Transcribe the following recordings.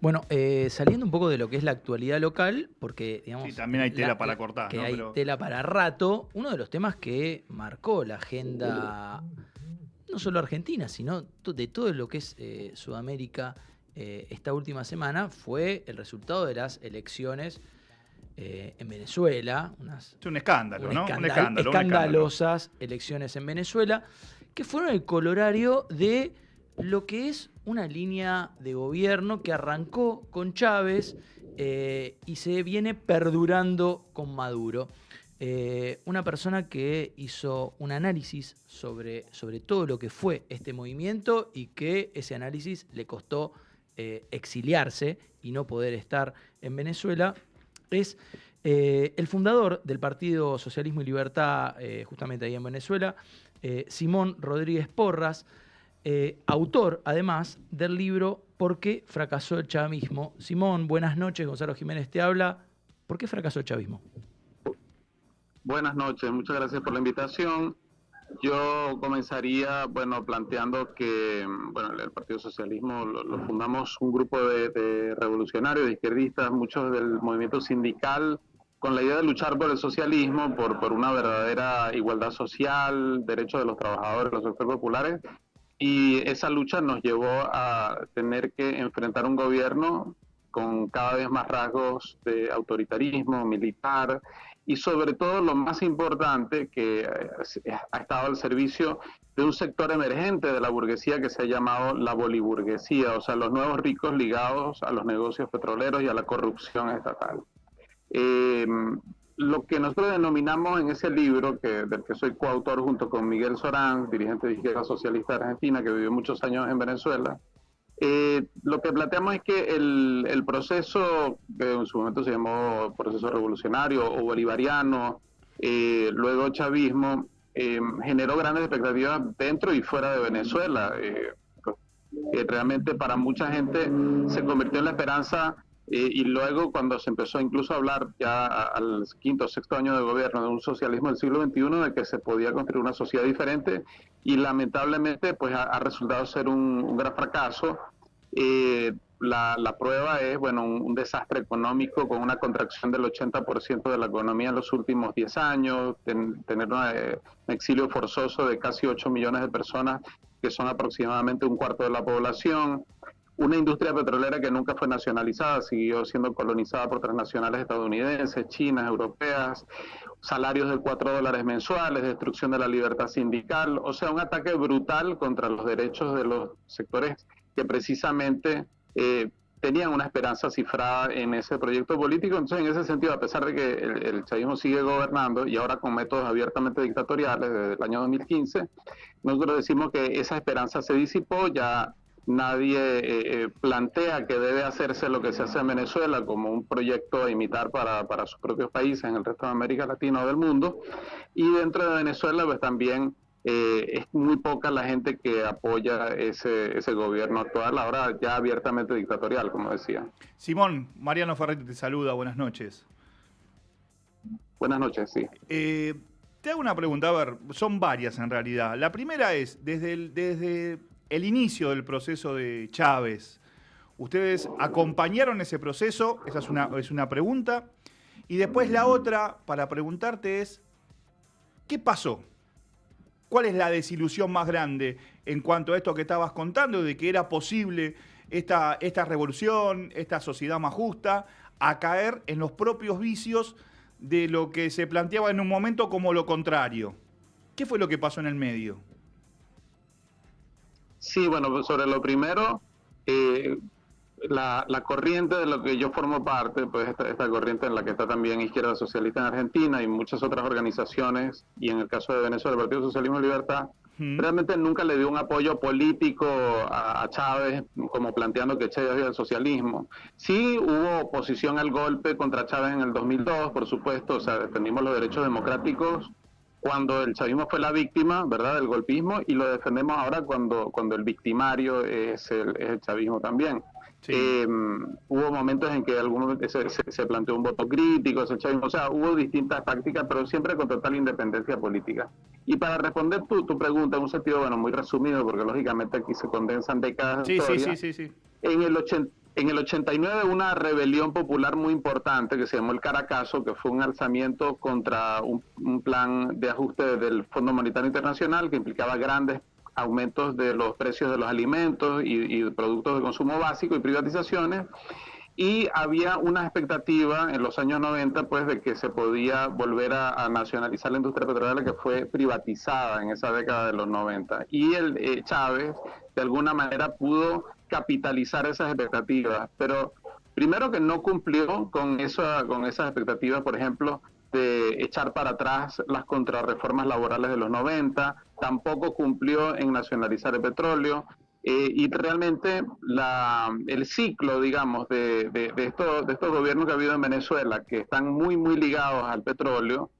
Bueno, saliendo un poco de lo que es la actualidad local, porque digamos... Sí, también hay tela para cortar, que ¿no? hay tela para rato. Uno de los temas que marcó la agenda, no solo argentina, sino de todo lo que es Sudamérica esta última semana, fue el resultado de las elecciones en Venezuela. Es un escándalo, ¿no? Un escándalo. Escandalosas elecciones en Venezuela, que fueron el colorario de lo que es una línea de gobierno que arrancó con Chávez y se viene perdurando con Maduro. Una persona que hizo un análisis sobre todo lo que fue este movimiento y que ese análisis le costó exiliarse y no poder estar en Venezuela, es el fundador del Partido Socialismo y Libertad, justamente ahí en Venezuela, Simón Rodríguez Porras, autor, además, del libro ¿Por qué fracasó el chavismo? Simón, buenas noches, Gonzalo Jiménez te habla. ¿Por qué fracasó el chavismo? Buenas noches, muchas gracias por la invitación. Yo comenzaría, planteando que, el Partido Socialismo lo fundamos un grupo de revolucionarios, de izquierdistas, muchos del movimiento sindical, con la idea de luchar por el socialismo, por una verdadera igualdad social, derechos de los trabajadores, los sectores populares, y esa lucha nos llevó a tener que enfrentar un gobierno con cada vez más rasgos de autoritarismo militar y sobre todo lo más importante, que ha estado al servicio de un sector emergente de la burguesía que se ha llamado la boliburguesía, o sea, los nuevos ricos ligados a los negocios petroleros y a la corrupción estatal. Lo que nosotros denominamos en ese libro, del que soy coautor junto con Miguel Során, dirigente de Izquierda Socialista Argentina, que vivió muchos años en Venezuela, lo que planteamos es que el proceso, que en su momento se llamó proceso revolucionario o bolivariano, luego chavismo, generó grandes expectativas dentro y fuera de Venezuela. Realmente para mucha gente se convirtió en la esperanza, y luego cuando se empezó incluso a hablar ya al quinto o sexto año de gobierno de un socialismo del siglo XXI, de que se podía construir una sociedad diferente, y lamentablemente pues ha resultado ser un gran fracaso. La prueba es un desastre económico con una contracción del 80% de la economía en los últimos 10 años, tener un exilio forzoso de casi 8 millones de personas, que son aproximadamente un cuarto de la población, una industria petrolera que nunca fue nacionalizada, siguió siendo colonizada por transnacionales estadounidenses, chinas, europeas, salarios de $4 mensuales, destrucción de la libertad sindical, o sea, un ataque brutal contra los derechos de los sectores que precisamente tenían una esperanza cifrada en ese proyecto político. Entonces, en ese sentido, a pesar de que el chavismo sigue gobernando y ahora con métodos abiertamente dictatoriales desde el año 2015, nosotros decimos que esa esperanza se disipó. Ya nadie plantea que debe hacerse lo que se hace en Venezuela como un proyecto a imitar para sus propios países en el resto de América Latina o del mundo. Y dentro de Venezuela pues también es muy poca la gente que apoya ese gobierno actual, ahora ya abiertamente dictatorial, como decía. Simón, Mariano Ferretti te saluda, buenas noches. Buenas noches, sí. Te hago una pregunta, a ver, son varias en realidad. La primera es, desde el inicio del proceso de Chávez, ¿ustedes acompañaron ese proceso? Esa es una pregunta. Y después la otra, para preguntarte, es, ¿qué pasó? ¿Cuál es la desilusión más grande en cuanto a esto que estabas contando, de que era posible esta revolución, esta sociedad más justa, a caer en los propios vicios de lo que se planteaba en un momento como lo contrario? ¿Qué fue lo que pasó en el medio? Sí, pues sobre lo primero, la corriente de lo que yo formo parte, pues esta corriente en la que está también Izquierda Socialista en Argentina y muchas otras organizaciones, y en el caso de Venezuela, el Partido Socialismo y Libertad, realmente nunca le dio un apoyo político a Chávez, como planteando que Chávez había el socialismo. Sí hubo oposición al golpe contra Chávez en el 2002, por supuesto, o sea, defendimos los derechos democráticos cuando el chavismo fue la víctima, ¿verdad?, del golpismo, y lo defendemos ahora cuando el victimario es el chavismo también. Sí. Hubo momentos en que se planteó un voto crítico, o sea, hubo distintas tácticas, pero siempre con total independencia política. Y para responder tu pregunta en un sentido, muy resumido, porque lógicamente aquí se condensan décadas de historia. Sí. En En el 89 una rebelión popular muy importante que se llamó el Caracazo, que fue un alzamiento contra un plan de ajuste del Fondo Monetario Internacional que implicaba grandes aumentos de los precios de los alimentos y productos de consumo básico y privatizaciones. Y había una expectativa en los años 90 pues de que se podía volver a nacionalizar la industria petrolera que fue privatizada en esa década de los 90. Y Chávez de alguna manera pudo capitalizar esas expectativas, pero primero que no cumplió con esas expectativas, por ejemplo, de echar para atrás las contrarreformas laborales de los 90, tampoco cumplió en nacionalizar el petróleo, y realmente el ciclo, digamos, de estos gobiernos que ha habido en Venezuela, que están muy, muy ligados al petróleo,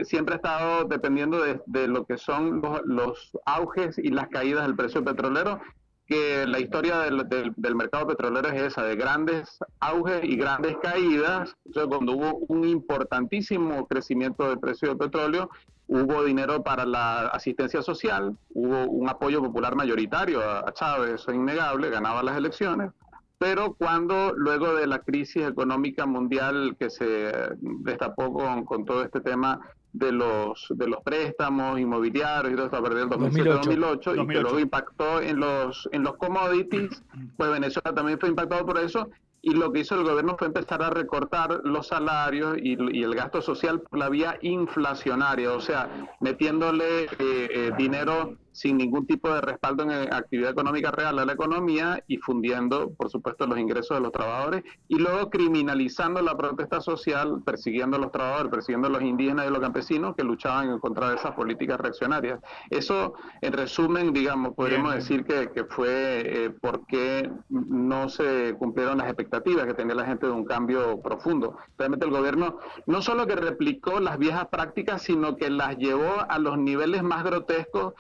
siempre ha estado dependiendo de lo que son los auges y las caídas del precio petrolero, que la historia del mercado petrolero es esa, de grandes auges y grandes caídas. Entonces, cuando hubo un importantísimo crecimiento del precio del petróleo, hubo dinero para la asistencia social, hubo un apoyo popular mayoritario a Chávez, eso es innegable, ganaba las elecciones, pero cuando luego de la crisis económica mundial que se destapó con todo este tema de los préstamos inmobiliarios y todo esto a partir del 2007-2008 y que luego impactó en los commodities, pues Venezuela también fue impactado por eso, y lo que hizo el gobierno fue empezar a recortar los salarios y el gasto social por la vía inflacionaria, o sea, metiéndole dinero sin ningún tipo de respaldo en actividad económica real a la economía y fundiendo, por supuesto, los ingresos de los trabajadores y luego criminalizando la protesta social, persiguiendo a los trabajadores, persiguiendo a los indígenas y a los campesinos que luchaban en contra de esas políticas reaccionarias. Eso, en resumen, digamos, podríamos decir que fue porque no se cumplieron las expectativas que tenía la gente de un cambio profundo. Realmente el gobierno no solo que replicó las viejas prácticas, sino que las llevó a los niveles más grotescos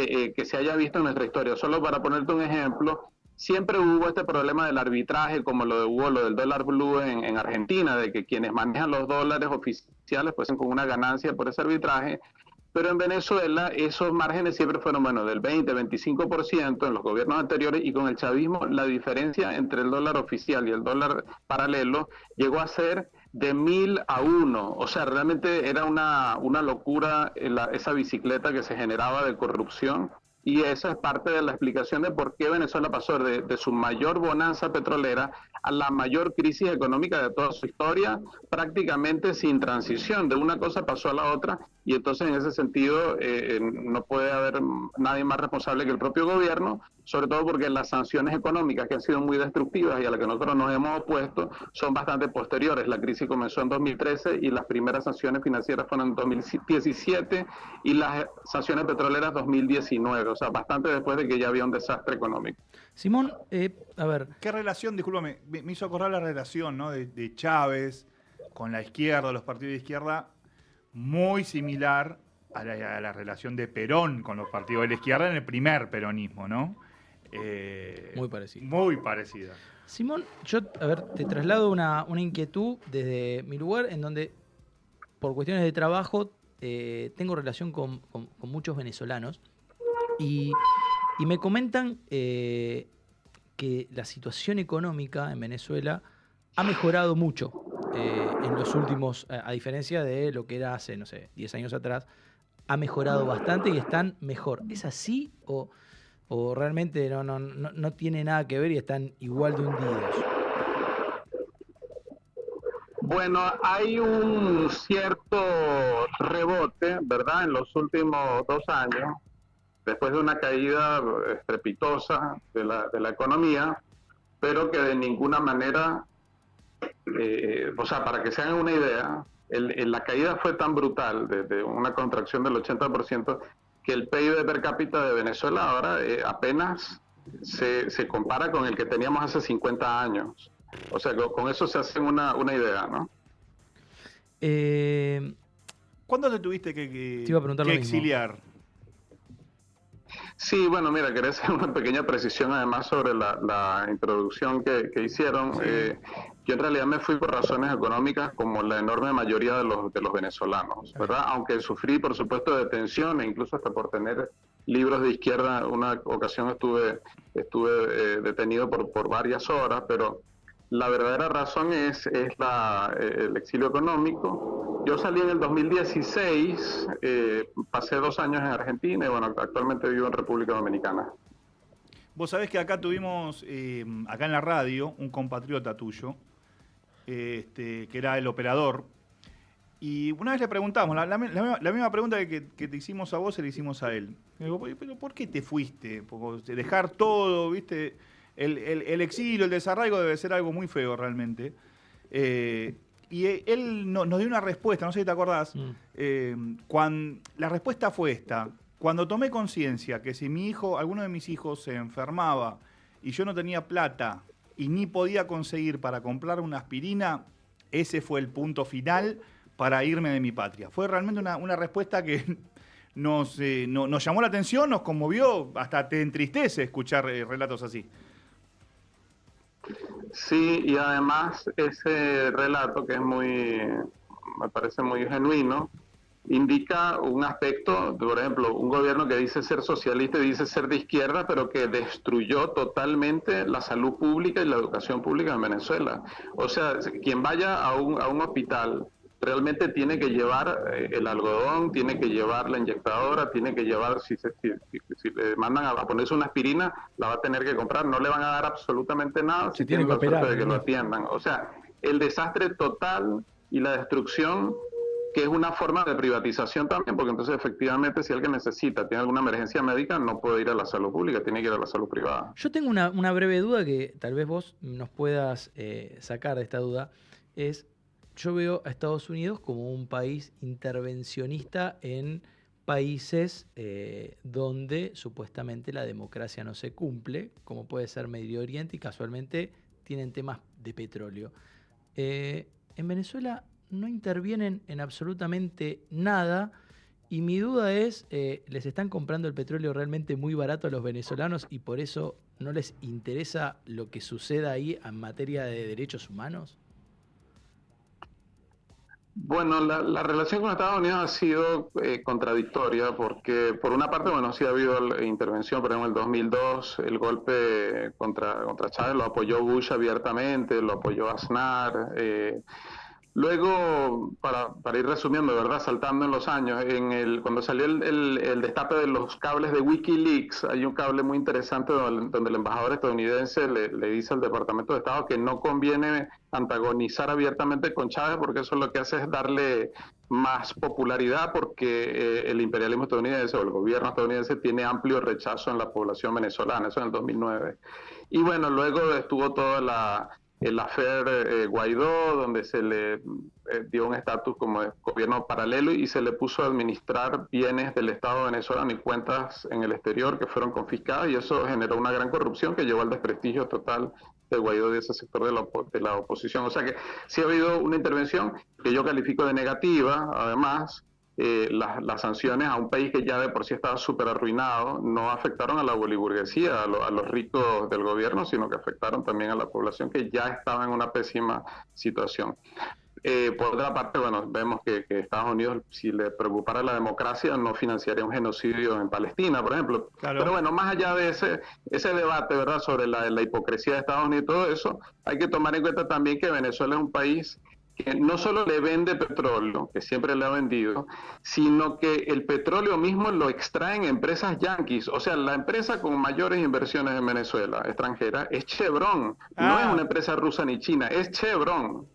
que se haya visto en nuestra historia. Solo para ponerte un ejemplo, siempre hubo este problema del arbitraje, como hubo lo del dólar blue en Argentina, de que quienes manejan los dólares oficiales pues con una ganancia por ese arbitraje, pero en Venezuela esos márgenes siempre fueron, bueno, del 20-25% en los gobiernos anteriores, y con el chavismo la diferencia entre el dólar oficial y el dólar paralelo llegó a ser de 1000 a 1, o sea, realmente era una locura esa bicicleta que se generaba de corrupción, y esa es parte de la explicación de por qué Venezuela pasó de su mayor bonanza petrolera a la mayor crisis económica de toda su historia, prácticamente sin transición, de una cosa pasó a la otra, y entonces en ese sentido no puede haber nadie más responsable que el propio gobierno, sobre todo porque las sanciones económicas que han sido muy destructivas y a las que nosotros nos hemos opuesto son bastante posteriores. La crisis comenzó en 2013 y las primeras sanciones financieras fueron en 2017 y las sanciones petroleras 2019, o sea, bastante después de que ya había un desastre económico. Simón, a ver. ¿Qué relación, discúlpame, me hizo acordar la relación, ¿no?, de Chávez con la izquierda, los partidos de izquierda, muy similar a la relación de Perón con los partidos de la izquierda en el primer peronismo, ¿no? Muy parecida. Muy parecida. Simón, yo, a ver, te traslado una inquietud desde mi lugar, en donde, por cuestiones de trabajo, tengo relación con muchos venezolanos, y me comentan que la situación económica en Venezuela ha mejorado mucho en los últimos, a diferencia de lo que era hace, no sé, 10 años atrás, ha mejorado bastante y están mejor. ¿Es así o realmente no tiene nada que ver y están igual de hundidos? Bueno, hay un cierto rebote, ¿verdad?, en los últimos 2 años, después de una caída estrepitosa de la economía, pero que de ninguna manera, o sea, para que se hagan una idea, la caída fue tan brutal, de una contracción del 80%, que el PIB per cápita de Venezuela ahora apenas se compara con el que teníamos hace 50 años. O sea, con eso se hacen una idea, ¿no? ¿Cuándo te tuviste que te iba a preguntar que lo mismo. exiliar? Sí, bueno, mira, quería hacer una pequeña precisión además sobre la introducción que hicieron. Sí. Yo en realidad me fui por razones económicas, como la enorme mayoría de los venezolanos, ¿verdad? Aunque sufrí, por supuesto, detención e incluso hasta por tener libros de izquierda. Una ocasión estuve detenido por varias horas, pero la verdadera razón es el exilio económico. Yo salí en el 2016, pasé 2 años en Argentina y bueno, actualmente vivo en República Dominicana. Vos sabés que acá tuvimos, acá en la radio, un compatriota tuyo, que era el operador, y una vez le preguntamos, la misma pregunta que te hicimos a vos, se le hicimos a él. Le digo, pero ¿por qué te fuiste? Porque dejar todo, ¿viste? El exilio, el desarraigo debe ser algo muy feo realmente. Y él nos dio una respuesta, no sé si te acordás. La respuesta fue esta. Cuando tomé conciencia que si alguno de mis hijos se enfermaba y yo no tenía plata y ni podía conseguir para comprar una aspirina, ese fue el punto final para irme de mi patria. Fue realmente una respuesta que nos llamó la atención, nos conmovió, hasta te entristece escuchar relatos así. Sí, y además ese relato que me parece muy genuino, indica un aspecto, por ejemplo, un gobierno que dice ser socialista y dice ser de izquierda, pero que destruyó totalmente la salud pública y la educación pública en Venezuela. O sea, quien vaya a un hospital realmente tiene que llevar el algodón, tiene que llevar la inyectadora, tiene que llevar, si le mandan a ponerse una aspirina, la va a tener que comprar, no le van a dar absolutamente nada si tienen la suerte de que lo atiendan. O sea, el desastre total y la destrucción, que es una forma de privatización también, porque entonces efectivamente si alguien tiene alguna emergencia médica, no puede ir a la salud pública, tiene que ir a la salud privada. Yo tengo una breve duda que tal vez vos nos puedas sacar de esta duda. Yo veo a Estados Unidos como un país intervencionista en países donde supuestamente la democracia no se cumple, como puede ser Medio Oriente, y casualmente tienen temas de petróleo. En Venezuela no intervienen en absolutamente nada, y mi duda es, ¿les están comprando el petróleo realmente muy barato a los venezolanos y por eso no les interesa lo que suceda ahí en materia de derechos humanos? Bueno, la relación con Estados Unidos ha sido contradictoria porque, por una parte, bueno, sí ha habido intervención, por ejemplo, en el 2002, el golpe contra Chávez lo apoyó Bush abiertamente, lo apoyó Aznar. Luego, para ir resumiendo, ¿verdad? Saltando en los años, cuando salió el destape de los cables de WikiLeaks, hay un cable muy interesante donde el embajador estadounidense le dice al Departamento de Estado que no conviene antagonizar abiertamente con Chávez porque eso lo que hace es darle más popularidad, porque el imperialismo estadounidense o el gobierno estadounidense tiene amplio rechazo en la población venezolana, eso en el 2009. Y bueno, luego estuvo toda el affair Guaidó, donde se le dio un estatus como de gobierno paralelo y se le puso a administrar bienes del Estado venezolano y cuentas en el exterior que fueron confiscadas, y eso generó una gran corrupción que llevó al desprestigio total de Guaidó y de ese sector de la oposición. O sea que sí ha habido una intervención que yo califico de negativa. Además, las sanciones a un país que ya de por sí estaba súper arruinado no afectaron a la boliburguesía, a los ricos del gobierno, sino que afectaron también a la población que ya estaba en una pésima situación. Por otra parte, bueno, vemos que Estados Unidos, si le preocupara la democracia, no financiaría un genocidio en Palestina, por ejemplo. Claro. Pero bueno, más allá de ese debate, ¿verdad?, sobre la hipocresía de Estados Unidos y todo eso, hay que tomar en cuenta también que Venezuela es un país que no solo le vende petróleo, que siempre le ha vendido, sino que el petróleo mismo lo extraen empresas yanquis. O sea, la empresa con mayores inversiones en Venezuela, extranjera, es Chevron. No es una empresa rusa ni china, es Chevron.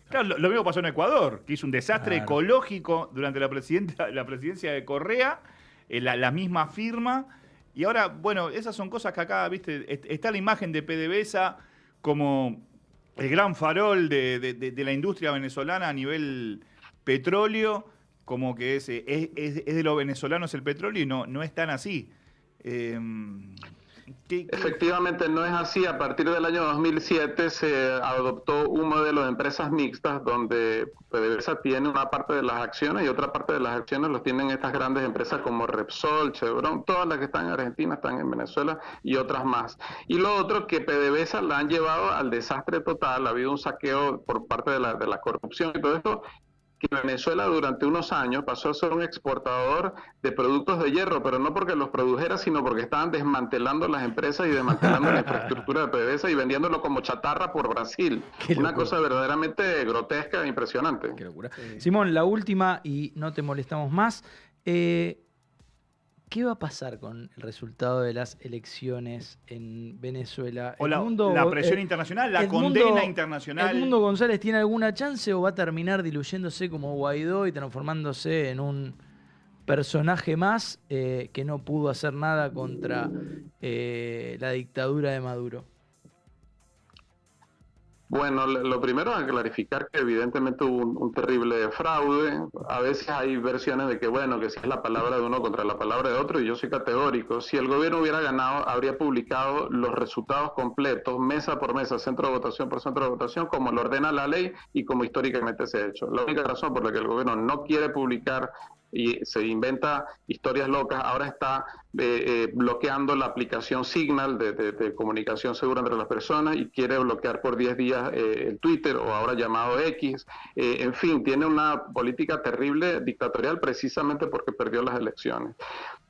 Claro, lo mismo pasó en Ecuador, que hizo un desastre ecológico durante la presidencia de Correa, la misma firma. Y ahora, bueno, esas son cosas que acá, viste, está la imagen de PDVSA como el gran farol de la industria venezolana a nivel petróleo, como que es de los venezolanos el petróleo, y no es tan así. Efectivamente no es así. A partir del año 2007 se adoptó un modelo de empresas mixtas donde PDVSA tiene una parte de las acciones y otra parte de las acciones los tienen estas grandes empresas como Repsol, Chevron, todas las que están en Argentina están en Venezuela y otras más. Y lo otro, que PDVSA la han llevado al desastre total, ha habido un saqueo por parte de la corrupción y todo esto, que Venezuela durante unos años pasó a ser un exportador de productos de hierro, pero no porque los produjera, sino porque estaban desmantelando las empresas y desmantelando la infraestructura de PDVSA y vendiéndolo como chatarra por Brasil. Una cosa verdaderamente grotesca e impresionante. Qué locura. Simón, la última y no te molestamos más. ¿Qué va a pasar con el resultado de las elecciones en Venezuela? O la presión internacional, la condena internacional. ¿Edmundo González tiene alguna chance o va a terminar diluyéndose como Guaidó y transformándose en un personaje más que no pudo hacer nada contra la dictadura de Maduro? Bueno, lo primero es clarificar que evidentemente hubo un terrible fraude. A veces hay versiones de que, bueno, que si es la palabra de uno contra la palabra de otro, y yo soy categórico. Si el gobierno hubiera ganado, habría publicado los resultados completos, mesa por mesa, centro de votación por centro de votación, como lo ordena la ley y como históricamente se ha hecho. La única razón por la que el gobierno no quiere publicar y se inventa historias locas, ahora está bloqueando la aplicación Signal de comunicación segura entre las personas y quiere bloquear por 10 días el Twitter, o ahora llamado X. En fin, tiene una política terrible dictatorial precisamente porque perdió las elecciones.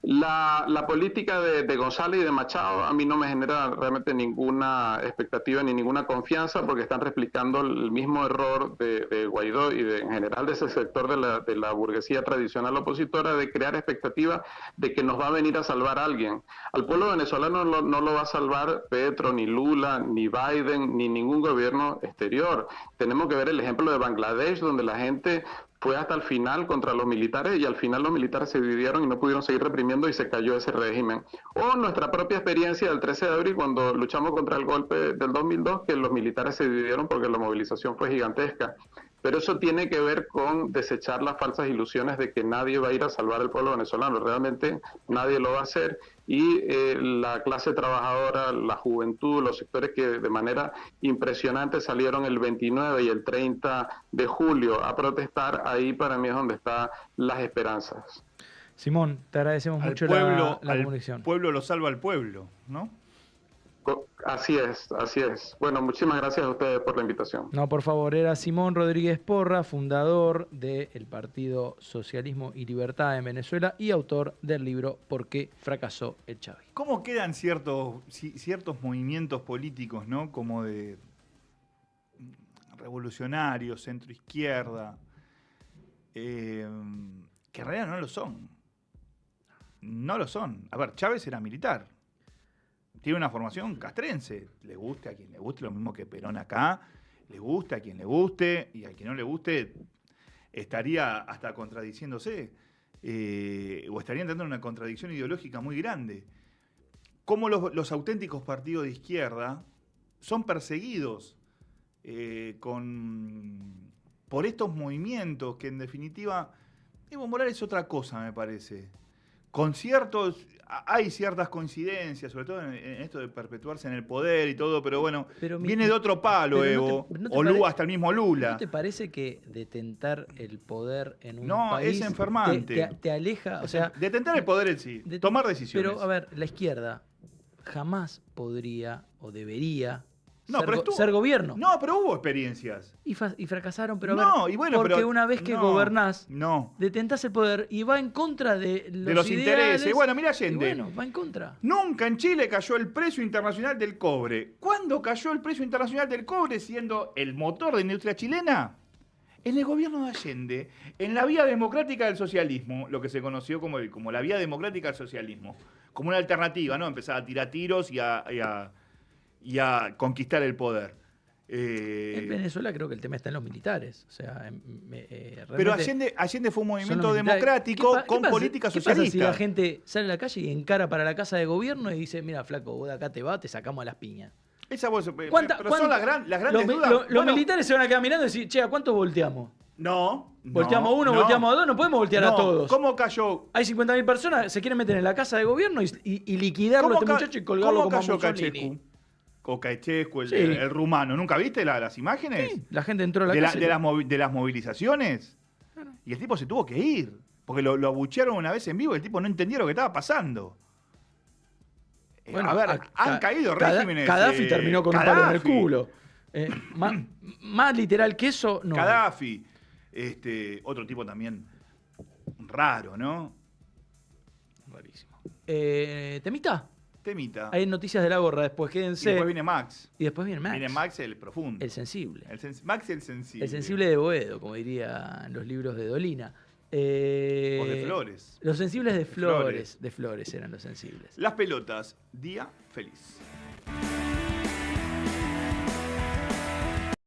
La política de González y de Machado a mí no me genera realmente ninguna expectativa ni ninguna confianza, porque están replicando el mismo error de Guaidó y en general de ese sector de la burguesía tradicional opositora, de crear expectativas de que nos va a venir a salvar alguien. Al pueblo venezolano no lo va a salvar Petro, ni Lula, ni Biden, ni ningún gobierno exterior. Tenemos que ver el ejemplo de Bangladesh, donde la gente fue hasta el final contra los militares y al final los militares se dividieron y no pudieron seguir reprimiendo y se cayó ese régimen. O nuestra propia experiencia del 13 de abril, cuando luchamos contra el golpe del 2002, que los militares se dividieron porque la movilización fue gigantesca. Pero eso tiene que ver con desechar las falsas ilusiones de que nadie va a ir a salvar al pueblo venezolano. Realmente nadie lo va a hacer, y la clase trabajadora, la juventud, los sectores que de manera impresionante salieron el 29 y el 30 de julio a protestar, ahí para mí es donde están las esperanzas. Simón, te agradecemos mucho la comunicación. El pueblo lo salva al pueblo, ¿no? Así es, así es. Bueno, muchísimas gracias a ustedes por la invitación. No, por favor, era Simón Rodríguez Porra, fundador del Partido Socialismo y Libertad en Venezuela y autor del libro ¿Por qué fracasó el chavismo? ¿Cómo quedan ciertos movimientos políticos, ¿no? Como de revolucionarios, centro-izquierda, que en realidad no lo son? No lo son. A ver, Chávez era militar. Tiene una formación castrense, le guste a quien le guste, lo mismo que Perón acá, le guste a quien le guste, y a quien no le guste estaría hasta contradiciéndose, o estaría entrando en una contradicción ideológica muy grande. Cómo los auténticos partidos de izquierda son perseguidos por estos movimientos que en definitiva, Evo Morales es otra cosa, me parece. Hay ciertas coincidencias, sobre todo en esto de perpetuarse en el poder y todo, pero bueno, viene de otro palo Evo, hasta el mismo Lula. ¿No te parece que detentar el poder en un país... No, es enfermante. Te aleja, o sea... Detentar el poder en sí, tomar decisiones. Pero, a ver, la izquierda jamás podría o debería... ser gobierno. No, pero hubo experiencias. Y fracasaron, pero porque una vez que gobernás, detentás el poder y va en contra de los intereses. Bueno, mira Allende. Va en contra. Nunca en Chile cayó el precio internacional del cobre. ¿Cuándo cayó el precio internacional del cobre siendo el motor de la industria chilena? En el gobierno de Allende, en la vía democrática del socialismo, lo que se conoció como la vía democrática del socialismo, como una alternativa, ¿no? Empezaba a tirar tiros y a conquistar el poder. En Venezuela creo que el tema está en los militares. O sea, pero Allende fue un movimiento democrático con política socialista. ¿Qué pasa si la gente sale a la calle y encara para la casa de gobierno y dice, mira, flaco, vos de acá te vas, te sacamos a las piñas? Pero son las grandes dudas. Los militares se van a quedar mirando y decir, che, ¿a cuántos volteamos? No. Volteamos uno, volteamos a dos, no podemos voltear a todos. ¿Cómo cayó? Hay 50.000 personas, se quieren meter en la casa de gobierno y liquidarlo a este muchacho y colgarlo como a Mussolini. O Caechescu, el rumano. ¿Nunca viste las imágenes? Sí, la gente entró a la casa. De las movilizaciones. Claro. Y el tipo se tuvo que ir. Porque lo abuchearon una vez en vivo y el tipo no entendía lo que estaba pasando. Bueno, a ver, han caído regímenes. Gaddafi terminó con un palo en el culo. Más literal que eso, no. Gaddafi. Otro tipo también raro, ¿no? Rarísimo. ¿Temita? Temita. Hay noticias de la gorra después, Y quédense. después viene Max. Y después viene Max. Viene Max el profundo. El sensible. Max el sensible. El sensible de Boedo, como dirían los libros de Dolina. O de Flores. Los sensibles de Flores. Flores. De Flores eran los sensibles. Las pelotas. Día feliz.